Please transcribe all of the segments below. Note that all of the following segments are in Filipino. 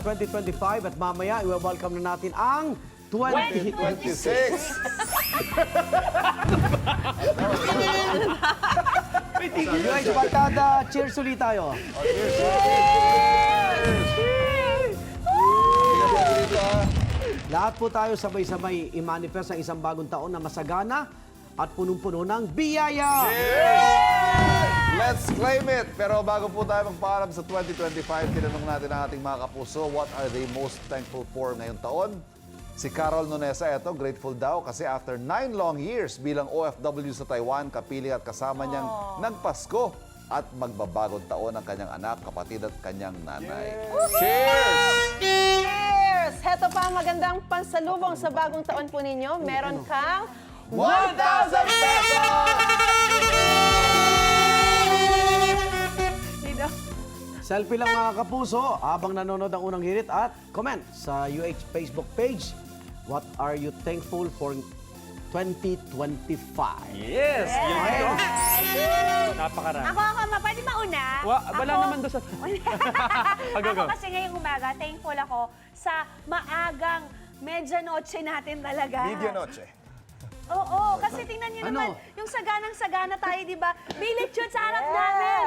2025 at mamaya i-welcome na natin ang 2026. UH Barkada, cheers ulit tayo. Lahat po tayo sabay-sabay i-manifest ang isang bagong taon na masagana at punong-puno ng biyaya. Let's claim it! Pero bago po tayo magpaalam sa 2025, tinanong natin ang ating mga kapuso, what are they most thankful for ngayong taon? Si Carol Nonesa, eto, grateful daw kasi after 9 long years bilang OFW sa Taiwan, kapiling at kasama niyang nagpasko at magbabagong taon ang kanyang anak, kapatid at kanyang nanay. Cheers! Cheers! Heto pa ang magandang pansalubong sa bagong taon po ninyo. Meron kang 1,000 pesos! Selfie lang mga kapuso habang nanonood ang unang hirit at comment sa UH Facebook page. What are you thankful for 2025? Yes! Yun yun. Napakarami. Ako, pwede mauna? Wala naman doon sa... Ako kasi ngayong umaga, thankful ako sa maagang medianoche natin talaga. Medianoche. Oo, kasi tingnan niyo naman, yung saganang-sagana tayo, di ba? Bilit yun sa harap namin.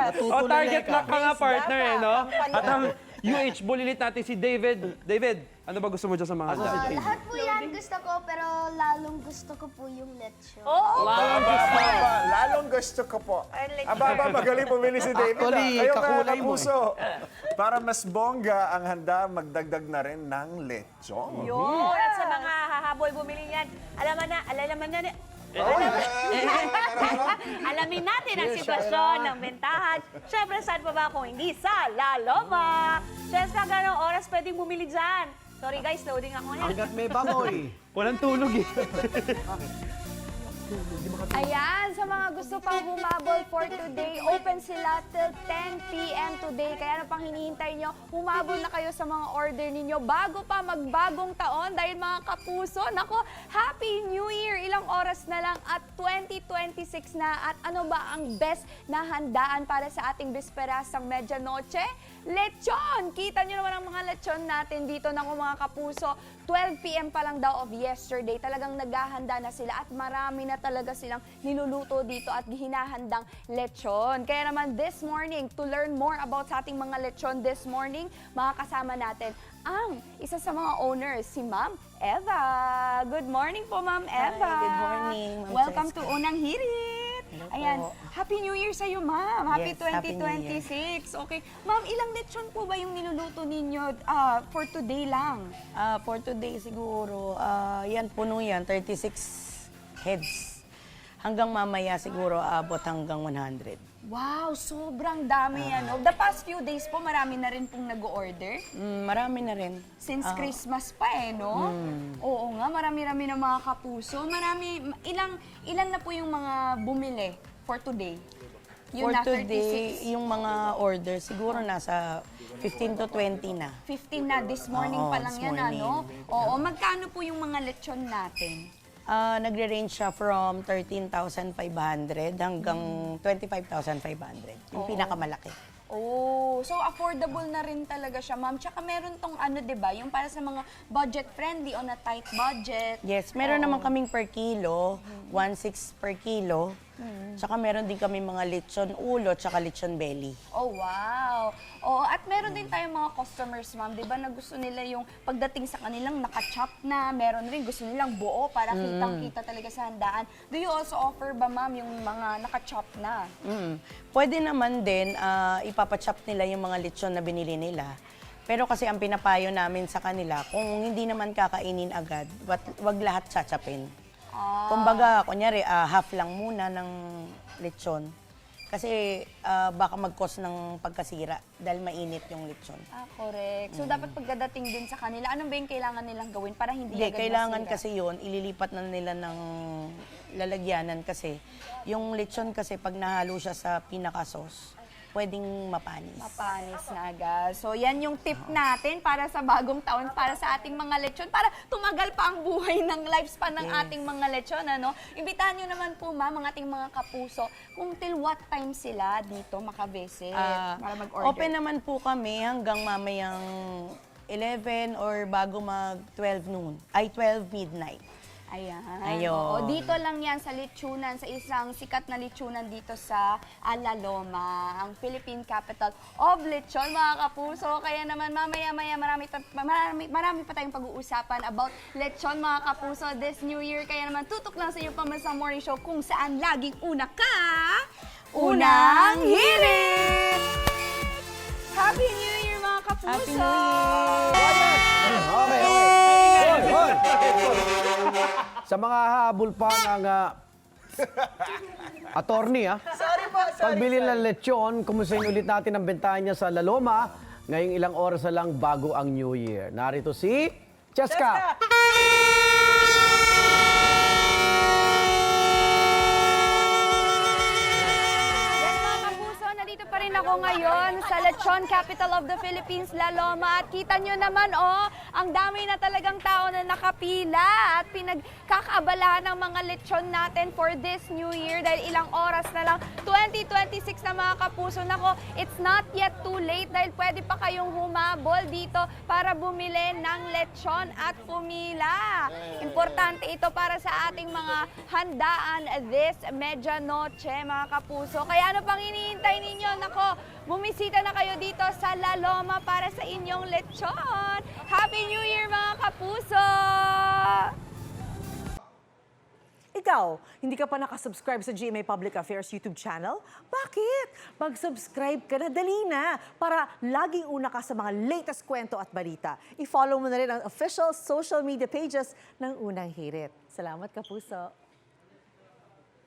Target lock mga partner, eh, no? At ang UH, bulilit natin si David. David, ano ba gusto mo dyan sa mga handa? Lahat po yan gusto ko, pero lalong gusto ko po yung lechon. Oo. Lalong gusto ko po. Aba, magaling pumili si David. Actually, Kayo kakulay mo, kapuso. Para mas bongga ang handa, magdagdag na rin ng lechon. Yun. At sa mga hahabol bumili niyan, alamin natin ang sitwasyon ng bentahan. Siyempre, saan pa ba kung hindi sa La Loma? Siyempre, ganong oras pwedeng bumili dyan. Sorry guys, loading ako ngayon. Hanggat may baboy. Walang tulog eh. Ayan, sa mga gusto pang humabol for today, open sila till 10 p.m. today. Kaya ano pang hinihintay nyo, humabol na kayo sa mga order ninyo bago pa magbagong taon. Dahil mga kapuso, nako, Happy New Year! Ilang oras na lang at 2026 na. At ano ba ang best na handaan para sa ating bisperasang medianoche? Lechon! Kita nyo naman ang mga lechon natin dito. Nako mga kapuso, 12 p.m. pa lang daw of yesterday. Talagang naghahanda na sila at marami na talaga silang niluluto dito at hinahandang lechon. Kaya naman this morning, to learn more about sa ating mga lechon this morning, makakasama natin ang isa sa mga owners, si Ma'am Eva. Good morning po, Ma'am Eva. Hi, good morning, Ma'am Welcome Cheska. to Unang Hirit. Hello Ayan, po. Happy New Year sa'yo, Ma'am. Happy Yes, Happy New Year. 2026. Okay. Ma'am, ilang lechon po ba yung niluluto ninyo for today lang? For today siguro, yan puno yan, 36 heads. Hanggang mamaya siguro abot hanggang 100. Wow, sobrang dami ano. The past few days po, marami na rin pong nag-order. Marami na rin. Since Christmas pa no? Oo nga, marami-rami na mga kapuso. Ilan na po yung mga bumili for today? For na, today, 36. yung mga order siguro nasa 15 to 20 na. 15 na, this morning Oo, pa lang this yan, morning. ano? Oo, magkano po yung mga lechon natin? Nagre-range siya from 13,500 hanggang 25,500. Yung pinakamalaki. Oh, so affordable na rin talaga siya, ma'am. Tsaka meron tong ano, 'di ba, yung para sa mga budget friendly on a tight budget. Yes, meron naman kaming per kilo, 1.6 per kilo. Tsaka meron din kami mga lechon ulo, tsaka lechon belly. Oh, wow. Oh, at meron din tayong mga customers, ma'am, 'di ba, na gusto nila yung pagdating sa kanilang naka-chop na, meron rin gusto nilang buo para kitang-kita talaga sa handaan. Do you also offer ba, ma'am, yung mga naka-chop na? Pwede naman din ipapachop nila yung mga lechon na binili nila. Pero kasi ang pinapayo namin sa kanila, kung hindi naman kakainin agad, wag lahat chachapin. Kumbaga, kunyari, half lang muna ng lechon. Kasi baka mag-cause ng pagkasira dahil mainit yung lechon. Correct. So, dapat pagdating din sa kanila, ano ba yung kailangan nilang gawin para hindi Hindi, agad kailangan masira? kasi yun, ililipat na nila ng lalagyanan kasi yung lechon kasi pag nahalo siya sa pinaka-sauce, pwedeng mapanis. Mapanis na agad. So, yan yung tip natin para sa bagong taon, para sa ating mga lechon, para tumagal pa ang buhay ng lifespan ng ating mga lechon, ano? Imbitahan nyo naman po, ma'am, ang ating mga kapuso, kung till what time sila dito makavisit para mag-order. Open naman po kami hanggang mamayang 11 or bago mag 12 noon. Ay, 12 midnight. Ayan. Ayun. Oo, dito lang yan sa lechonan, sa isang sikat na lechonan dito sa Alaloma, ang Philippine capital of lechon, mga kapuso. Kaya naman mamaya-maya marami pa tayong pag-uusapan about lechon, mga kapuso, this New Year. Kaya naman tutok lang sa inyong Pambansang Morning Show kung saan laging una ka, unang hirit! Happy New Year, mga kapuso! Happy New Year! Okay. Hold. Sa mga habol pa ng attorney, pagbili ng lechon, kumustahin ulit natin ang bentahan niya sa Laloma ngayong ilang oras na lang bago ang New Year. Narito si Cheska. Yan, mga kapuso, nandito pa rin ako ngayon sa Lechon Capital of the Philippines, Laloma. At kita nyo naman, ang dami na talagang tao na nakapila at pinagkakaabalahan ng mga lechon natin for this New Year dahil ilang oras na lang, 2026 na, mga kapuso. Nako, it's not yet too late dahil pwede pa kayong humabol dito para bumili ng lechon at pumila. Importante ito para sa ating mga handaan this medianoche, mga kapuso. Kaya ano pang hinihintay ninyo? Nako, bumisita na kayo dito sa Laloma para sa inyong lechon. Happy New Year, mga kapuso! Ikaw, hindi ka pa nakasubscribe sa GMA Public Affairs YouTube channel? Bakit? Mag-subscribe ka na, dali na, para laging una ka sa mga latest kwento at balita. I-follow mo na rin ang official social media pages ng Unang Hirit. Salamat, kapuso!